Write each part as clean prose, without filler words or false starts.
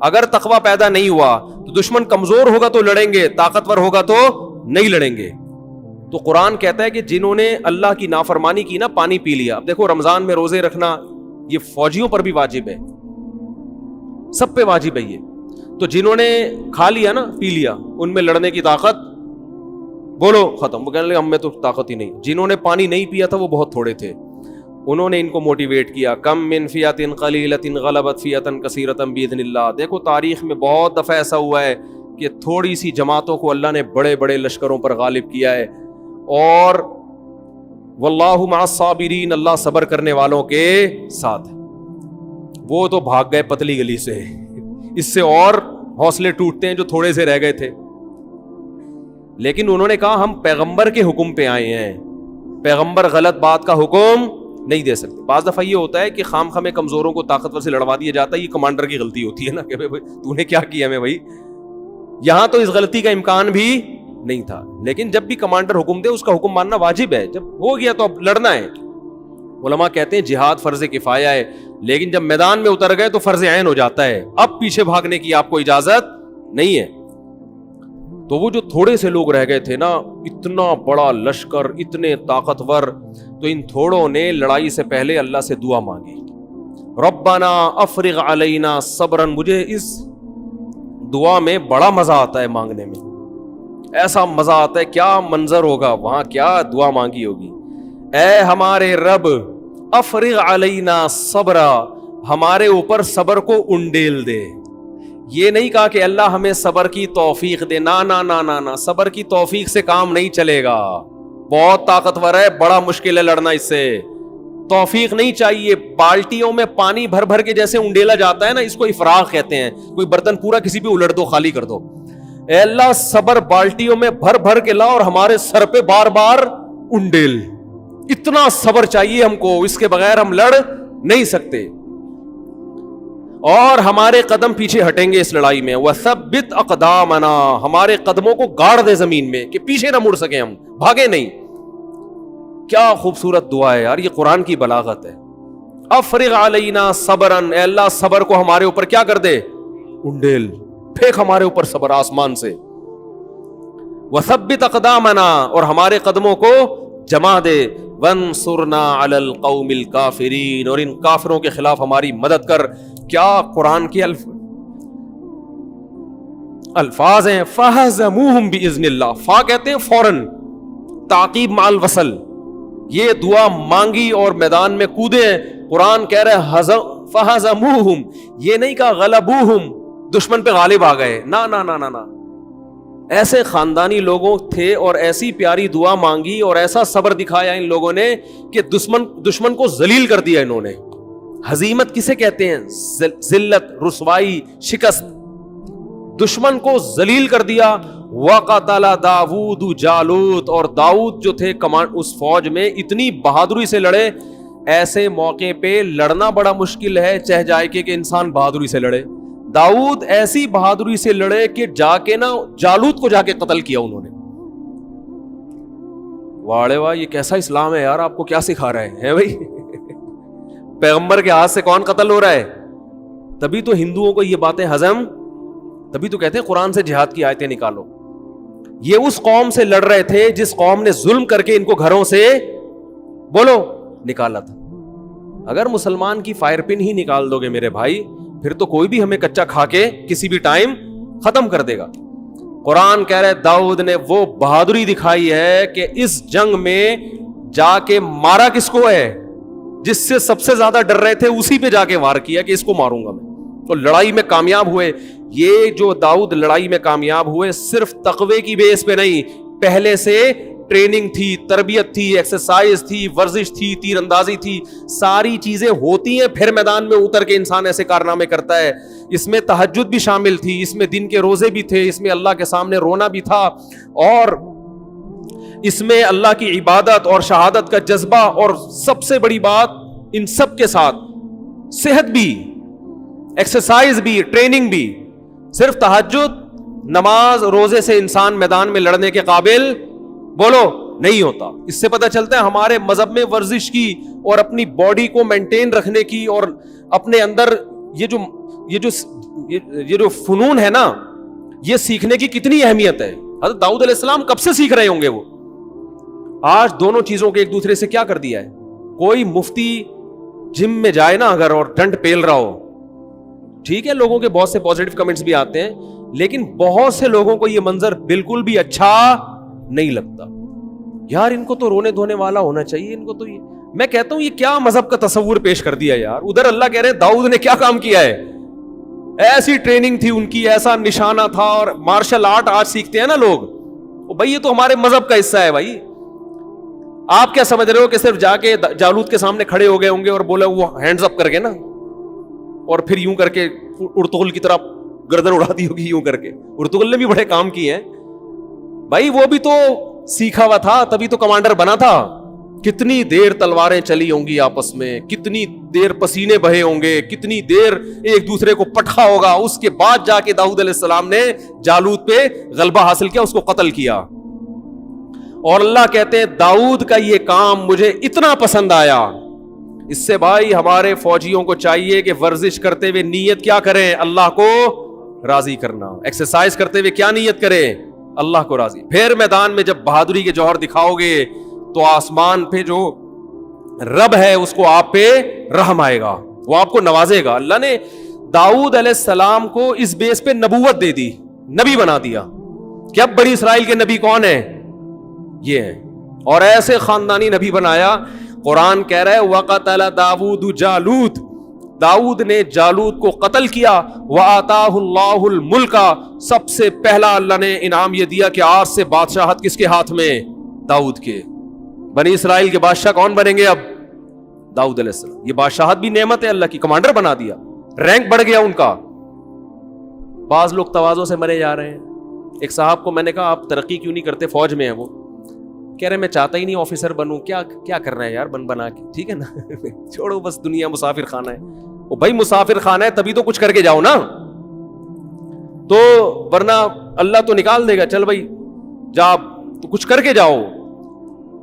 اگر تقوی پیدا نہیں ہوا تو دشمن کمزور ہوگا تو لڑیں گے, طاقتور ہوگا تو نہیں لڑیں گے. تو قرآن کہتا ہے کہ جنہوں نے اللہ کی نافرمانی کی نا, پانی پی لیا. اب دیکھو رمضان میں روزے رکھنا یہ فوجیوں پر بھی واجب ہے, سب پہ واجب ہے یہ. تو جنہوں نے کھا لیا نا, پی لیا, ان میں لڑنے کی طاقت بولو ختم. وہ کہنے لگے ہم میں تو طاقت ہی نہیں. جنہوں نے پانی نہیں پیا تھا وہ بہت تھوڑے تھے, انہوں نے ان کو موٹیویٹ کیا. کم من فیۃ قلیلۃ غلبت فیۃ کثیرۃ باذن اللہ. دیکھو تاریخ میں بہت دفعہ ایسا ہوا ہے کہ تھوڑی سی جماعتوں کو اللہ نے بڑے بڑے لشکروں پر غالب کیا ہے. اور واللہ مع الصابرین, اللہ صبر کرنے والوں کے ساتھ. وہ تو بھاگ گئے پتلی گلی سے, اس سے اور حوصلے ٹوٹتے ہیں جو تھوڑے سے رہ گئے تھے. لیکن انہوں نے کہا ہم پیغمبر کے حکم پہ آئے ہیں, پیغمبر غلط بات کا حکم نہیں دے سکتے. بعض دفعہ یہ ہوتا ہے کہ خام خامے کمزوروں کو طاقتور سے لڑوا دیا جاتا ہے, یہ کمانڈر کی غلطی ہوتی ہے نا کہ بھائی تو نے کیا کیا میں بھائی. یہاں تو اس غلطی کا امکان بھی نہیں تھا. لیکن جب بھی کمانڈر حکم دے اس کا حکم ماننا واجب ہے. جب ہو گیا تو اب لڑنا ہے. علماء کہتے ہیں جہاد فرض کفایہ ہے, لیکن جب میدان میں اتر گئے تو فرض عین ہو جاتا ہے. اب پیچھے بھاگنے کی آپ کو اجازت نہیں ہے. تو وہ جو تھوڑے سے لوگ رہ گئے تھے نا, اتنا بڑا لشکر, اتنے طاقتور, تو ان تھوڑوں نے لڑائی سے پہلے اللہ سے دعا مانگی, ربنا افرغ علینا صبرا. مجھے اس دعا میں بڑا مزہ آتا ہے مانگنے میں, ایسا مزہ آتا ہے, کیا منظر ہوگا وہاں, کیا دعا مانگی ہوگی. اے ہمارے رب افرغ علینا صبرا, ہمارے اوپر صبر کو انڈیل دے. یہ نہیں کہا کہ اللہ ہمیں صبر کی توفیق دے, نا نا نا نا نا, صبر کی توفیق سے کام نہیں چلے گا. بہت طاقتور ہے, بڑا مشکل ہے لڑنا اس سے, توفیق نہیں چاہیے. بالٹیوں میں پانی بھر بھر کے جیسے انڈیلا جاتا ہے نا, اس کو افراغ کہتے ہیں. کوئی برتن پورا کسی بھی الٹ دو, خالی کر دو. اے اللہ صبر بالٹیوں میں بھر بھر کے لا اور ہمارے سر پہ بار بار انڈیل. اتنا صبر چاہیے ہم کو, اس کے بغیر ہم لڑ نہیں سکتے. اور ہمارے قدم پیچھے ہٹیں گے اس لڑائی میں. وثبت اقدامنا, ہمارے قدموں کو گاڑ دے زمین میں کہ پیچھے نہ مڑ سکیں, ہم بھاگے نہیں. کیا خوبصورت دعا ہے یار, یہ قرآن کی بلاغت ہے. افرغ علینا صبرا, اے اللہ صبر کو ہمارے اوپر کیا کر دے, انڈیل, پھینک ہمارے اوپر صبر آسمان سے. وثبت اقدامنا, اور ہمارے قدموں کو جما دے. وانصرنا علی القوم الکافرین, اور ان کافروں کے خلاف ہماری مدد کر. کیا قرآن کے الفاظ ہیں. فہزموہم باذن اللہ, فا کہتے ہیں فوراً, تعقیب مع الوصل. یہ دعا مانگی اور میدان میں کودے. قرآن کہہ رہے فہزموہم, یہ نہیں کہا غلبوہم, دشمن پہ غالب آ گئے. نا نا نا نا نا, ایسے خاندانی لوگوں تھے اور ایسی پیاری دعا مانگی اور ایسا صبر دکھایا ان لوگوں نے کہ دشمن کو ذلیل کر دیا انہوں نے. ہزیمت کسے کہتے ہیں, ذلت, رسوائی, شکست. دشمن کو ذلیل کر دیا. وقتل داؤد جالوت, اور داؤد جو تھے اس فوج میں اتنی بہادری سے لڑے. ایسے موقع پہ لڑنا بڑا مشکل ہے, چہ جائے کہ انسان بہادری سے لڑے. داؤد ایسی بہادری سے لڑے کہ جا کے نا جالوت کو جا کے قتل کیا انہوں نے. واڑے واہ, یہ کیسا اسلام ہے یار, آپ کو کیا سکھا رہے ہیں بھائی. پیغمبر کے ہاتھ سے کون قتل ہو رہا ہے. تبھی تو ہندوؤں کو یہ باتیں ہضم, تبھی تو کہتے ہیں قرآن سے جہاد کی آیتیں نکالو. یہ اس قوم سے لڑ رہے تھے جس قوم نے ظلم کر کے ان کو گھروں سے بولو نکالا تھا. اگر مسلمان کی فائر پن ہی نکال دو گے میرے بھائی, پھر تو کوئی بھی ہمیں کچا کھا کے کسی بھی ٹائم ختم کر دے گا. قرآن کہہ رہے داؤد نے وہ بہادری دکھائی ہے کہ اس جنگ میں جا کے مارا کس کو ہے, جس سے سب سے زیادہ ڈر رہے تھے اسی پہ جا کے وار کیا کہ اس کو ماروں گا میں. تو لڑائی میں کامیاب ہوئے. یہ جو داؤد لڑائی میں کامیاب ہوئے صرف تقوی کی بیس پہ نہیں, پہلے سے ٹریننگ تھی, تربیت تھی, ایکسرسائز تھی, ورزش تھی, تیر اندازی تھی, ساری چیزیں ہوتی ہیں پھر میدان میں اتر کے انسان ایسے کارنامے کرتا ہے. اس میں تہجد بھی شامل تھی, اس میں دن کے روزے بھی تھے, اس میں اللہ کے سامنے رونا بھی تھا, اور اس میں اللہ کی عبادت اور شہادت کا جذبہ, اور سب سے بڑی بات ان سب کے ساتھ صحت بھی, ایکسرسائز بھی, ٹریننگ بھی. صرف تہجد, نماز, روزے سے انسان میدان میں لڑنے کے قابل بولو نہیں ہوتا. اس سے پتہ چلتا ہے ہمارے مذہب میں ورزش کی اور اپنی باڈی کو مینٹین رکھنے کی اور اپنے اندر یہ جو یہ جو فنون ہے نا، یہ سیکھنے کی کتنی اہمیت ہے. حضرت داؤد علیہ السلام کب سے سیکھ رہے ہوں گے وہ. آج دونوں چیزوں کے ایک دوسرے سے کیا کر دیا ہے. کوئی مفتی جم میں جائے نا اگر اور ڈنڈ پیل رہا ہو، ٹھیک ہے لوگوں کے بہت سے پازیٹیو کمنٹس بھی آتے ہیں، لیکن بہت سے لوگوں کو یہ منظر بالکل بھی اچھا نہیں لگتا. یار ان کو تو رونے دھونے والا ہونا چاہیے. ان کو تو یہ میں کہتا ہوں یہ کیا مذہب کا تصور پیش کر دیا یار. ادھر اللہ کہہ رہے ہیں داؤد نے کیا کام کیا ہے، ایسی ٹریننگ تھی ان کی، ایسا نشانہ تھا. اور مارشل آرٹ آج سیکھتے ہیں نا لوگ، بھائی یہ تو ہمارے مذہب کا حصہ ہے. بھائی آپ کیا سمجھ رہے ہو کہ صرف جا کے جالوت کے سامنے کھڑے ہو گئے ہوں گے اور بولا وہ ہینڈز اپ کر کے نا، اور پھر یوں کر کے ارطغرل کی طرح گردن اڑا دی ہوگی یوں کر کے. ارطغرل نے بھی بڑے کام کیے ہیں بھائی، وہ بھی تو سیکھا ہوا تھا تبھی تو کمانڈر بنا تھا. کتنی دیر تلواریں چلی ہوں گی آپس میں، کتنی دیر پسینے بہے ہوں گے، کتنی دیر ایک دوسرے کو پٹھا ہوگا. اس کے بعد جا کے داؤد علیہ السلام نے جالوت پہ غلبہ حاصل کیا، اس کو قتل کیا. اور اللہ کہتے ہیں داؤد کا یہ کام مجھے اتنا پسند آیا. اس سے بھائی ہمارے فوجیوں کو چاہیے کہ ورزش کرتے ہوئے نیت کیا کریں، اللہ کو راضی کرنا. ایکسرسائز کرتے ہوئے کیا نیت کریں، اللہ کو راضی. پھر میدان میں جب بہادری کے جوہر دکھاؤ گے تو آسمان پہ جو رب ہے اس کو آپ پہ رحم آئے گا، وہ آپ کو نوازے گا. اللہ نے داؤد علیہ السلام کو اس بیس پہ نبوت دے دی، نبی بنا دیا کہ اب بنی اسرائیل کے نبی کون ہیں، یہ ہیں. اور ایسے خاندانی نبی بنایا. قرآن کہہ رہا ہے وَقَتَلَ دَاوُودُ جالوت، داؤد نے جالوت کو قتل کیا. وَآتَاهُ اللَّهُ الْمُلْكَ، سب سے پہلا اللہ نے انعام یہ دیا کہ آج سے بادشاہت کس کے ہاتھ میں، داؤد کے. بنی اسرائیل کے بادشاہ کون بنیں گے اب، داؤد علیہ السلام. یہ بادشاہت بھی نعمت ہے اللہ کی، کمانڈر بنا دیا، رینک بڑھ گیا ان کا. بعض لوگ تواضع سے مرے جا رہے ہیں. ایک صاحب کو میں نے کہا آپ ترقی کیوں نہیں کرتے، فوج میں ہیں وہ، کہہ رہے میں چاہتا ہی نہیں آفیسر بنوں. کیا کرنا ہے یار بنا کے، ٹھیک ہے نا چھوڑو بس، دنیا مسافر خانہ ہے. وہ بھائی مسافر خانہ ہے تبھی تو کچھ کر کے جاؤ نا، تو ورنہ اللہ تو نکال دے گا. چل بھائی جا تو کچھ کر کے جاؤ.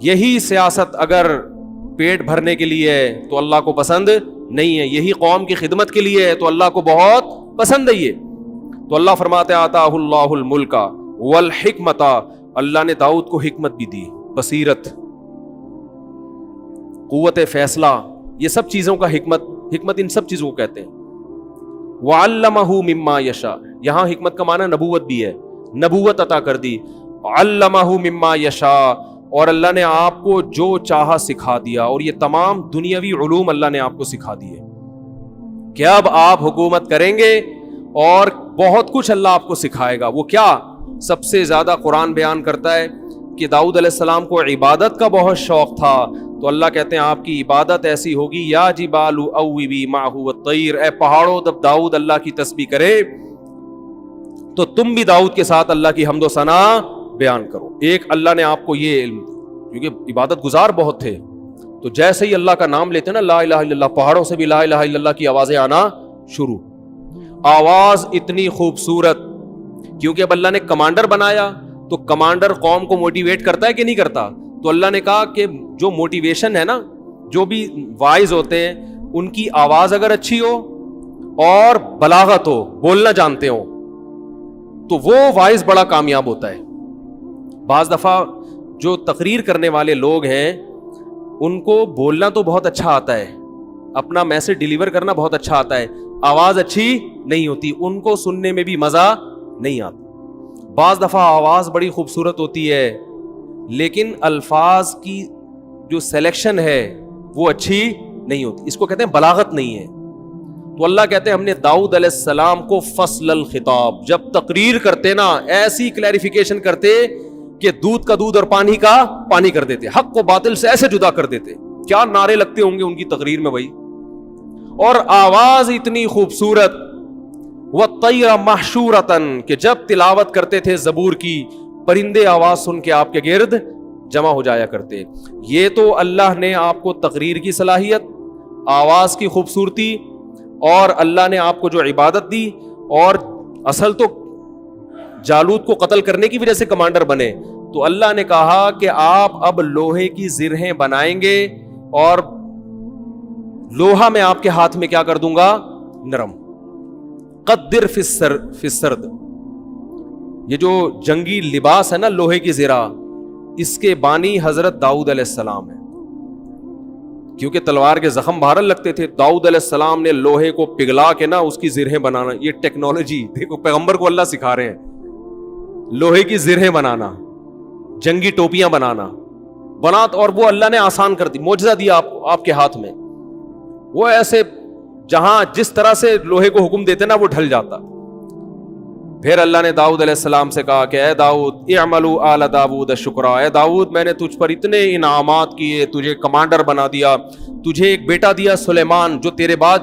یہی سیاست اگر پیٹ بھرنے کے لیے ہے تو اللہ کو پسند نہیں ہے، یہی قوم کی خدمت کے لیے ہے تو اللہ کو بہت پسند ہے یہ. تو اللہ فرماتے آتاہ اللہ الملک والحکمت، اللہ نے داؤد کو حکمت بھی دی، بصیرت، قوت فیصلہ، یہ سب چیزوں کا حکمت ان سب چیزوں کو کہتے ہیں. وعلمہ مما یشاء، یہاں حکمت کا معنی نبوت بھی ہے، نبوت عطا کر دی. علمہ مما یشاء، اور اللہ نے آپ کو جو چاہا سکھا دیا. اور یہ تمام دنیاوی علوم اللہ نے آپ کو سکھا دیے کہ اب آپ حکومت کریں گے اور بہت کچھ اللہ آپ کو سکھائے گا. وہ کیا؟ سب سے زیادہ قرآن بیان کرتا ہے کہ داؤد علیہ السلام کو عبادت کا بہت شوق تھا، تو اللہ کہتے ہیں آپ کی عبادت ایسی ہوگی یا جبال اوبی معہ والطیر، اے پہاڑوں جب داؤد اللہ کی تسبیح کرے تو تم بھی داؤد کے ساتھ اللہ کی حمد و ثنا بیان کرو. ایک اللہ نے آپ کو یہ علم، کیونکہ عبادت گزار بہت تھے، تو جیسے ہی اللہ کا نام لیتے نا لا الہ الا اللہ، پہاڑوں سے بھی لا الہ الا اللہ کی آوازیں آنا شروع. آواز اتنی خوبصورت، کیونکہ اب اللہ نے کمانڈر بنایا تو کمانڈر قوم کو موٹیویٹ کرتا ہے کہ نہیں کرتا. تو اللہ نے کہا کہ جو موٹیویشن ہے نا، جو بھی وائز ہوتے ہیں ان کی آواز اگر اچھی ہو اور بلاغت ہو، بولنا جانتے ہو، تو وہ وائز بڑا کامیاب ہوتا ہے. بعض دفعہ جو تقریر کرنے والے لوگ ہیں ان کو بولنا تو بہت اچھا آتا ہے، اپنا میسج ڈیلیور کرنا بہت اچھا آتا ہے، آواز اچھی نہیں ہوتی، ان کو سننے میں بھی مزہ نہیں آتا. بعض دفعہ آواز بڑی خوبصورت ہوتی ہے لیکن الفاظ کی جو سلیکشن ہے وہ اچھی نہیں ہوتی، اس کو کہتے ہیں بلاغت نہیں ہے. تو اللہ کہتے ہیں ہم نے داؤد علیہ السلام کو فصل الخطاب، جب تقریر کرتے نا ایسی کلیریفیکیشن کرتے کہ دودھ کا دودھ اور پانی کا پانی کر دیتے، حق کو باطل سے ایسے جدا کر دیتے. کیا نعرے لگتے ہوں گے ان کی تقریر میں بھائی. اور آواز اتنی خوبصورت، وَالطَّيْرَ مَحْشُورَةً، کہ جب تلاوت کرتے تھے زبور کی پرندے آواز سن کے آپ کے گرد جمع ہو جایا کرتے. یہ تو اللہ نے آپ کو تقریر کی صلاحیت، آواز کی خوبصورتی، اور اللہ نے آپ کو جو عبادت دی، اور اصل تو جالوت کو قتل کرنے کی وجہ سے کمانڈر بنے. تو اللہ نے کہا کہ آپ اب لوہے کی زرہیں بنائیں گے اور لوہا میں آپ کے ہاتھ میں کیا کر دوں گا، نرم. قدر فی السرد، یہ جو جنگی لباس ہے نا لوہے کی زرہ، اس کے بانی حضرت داؤد علیہ السلام ہے، کیونکہ تلوار کے زخم بہرحال لگتے تھے. داؤد علیہ السلام نے لوہے کو پگھلا کے نا اس کی زرہیں بنانا، یہ ٹیکنالوجی دیکھو پیغمبر کو اللہ سکھا رہے ہیں، لوہے کی زرہیں بنانا، جنگی ٹوپیاں بنانا اور وہ اللہ نے آسان کر دی، معجزہ دیا آپ کے ہاتھ میں. وہ ایسے جہاں جس طرح سے لوہے کو حکم دیتے نا وہ ڈھل جاتا. پھر اللہ نے داؤد علیہ السلام سے کہا کہ اے داؤد اعملوا آل داؤد شکرا، اے داؤد میں نے تجھ پر اتنے انعامات کیے، تجھے کمانڈر بنا دیا، تجھے ایک بیٹا دیا سلیمان جو تیرے بعد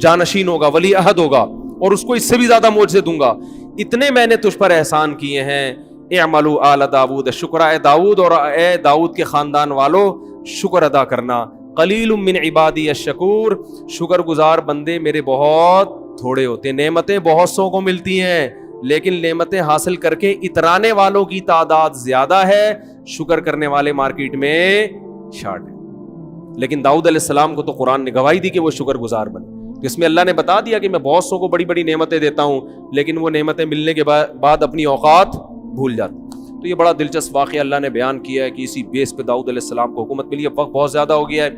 جانشین ہوگا، ولی عہد ہوگا، اور اس کو اس سے بھی زیادہ معجزے دوں گا. اتنے میں نے تجھ پر احسان کیے ہیں. اعملوا آل داؤد شکرا، اے داؤد اور اے داؤد کے خاندان والو شکر ادا کرنا. قلیل من عبادی الشکور، شکر گزار بندے میرے بہت تھوڑے ہوتے ہیں. نعمتیں بہت سو کو ملتی ہیں لیکن نعمتیں حاصل کر کے اترانے والوں کی تعداد زیادہ ہے، شکر کرنے والے مارکیٹ میں شارٹ ہے. لیکن داؤد علیہ السلام کو تو قرآن نے گواہی دی کہ وہ شکر گزار بنے. اس میں اللہ نے بتا دیا کہ میں بہت سو کو بڑی بڑی نعمتیں دیتا ہوں لیکن وہ نعمتیں ملنے کے بعد اپنی اوقات بھول جاتے. تو یہ بڑا دلچسپ واقعہ اللہ نے بیان کیا ہے کہ اسی بیس پہ داؤد علیہ السلام کو حکومت ملی. اب وقت بہت زیادہ ہو گیا ہے،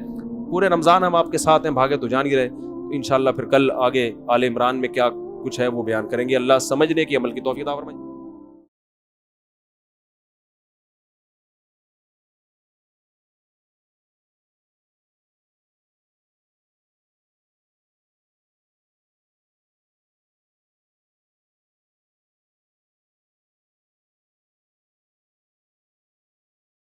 پورے رمضان ہم آپ کے ساتھ ہیں، بھاگے تو جان ہی رہے. تو انشاءاللہ پھر کل آگے آل عمران میں کیا کچھ ہے وہ بیان کریں گے. اللہ سمجھنے کی عمل کی توفیق عطا فرمائے.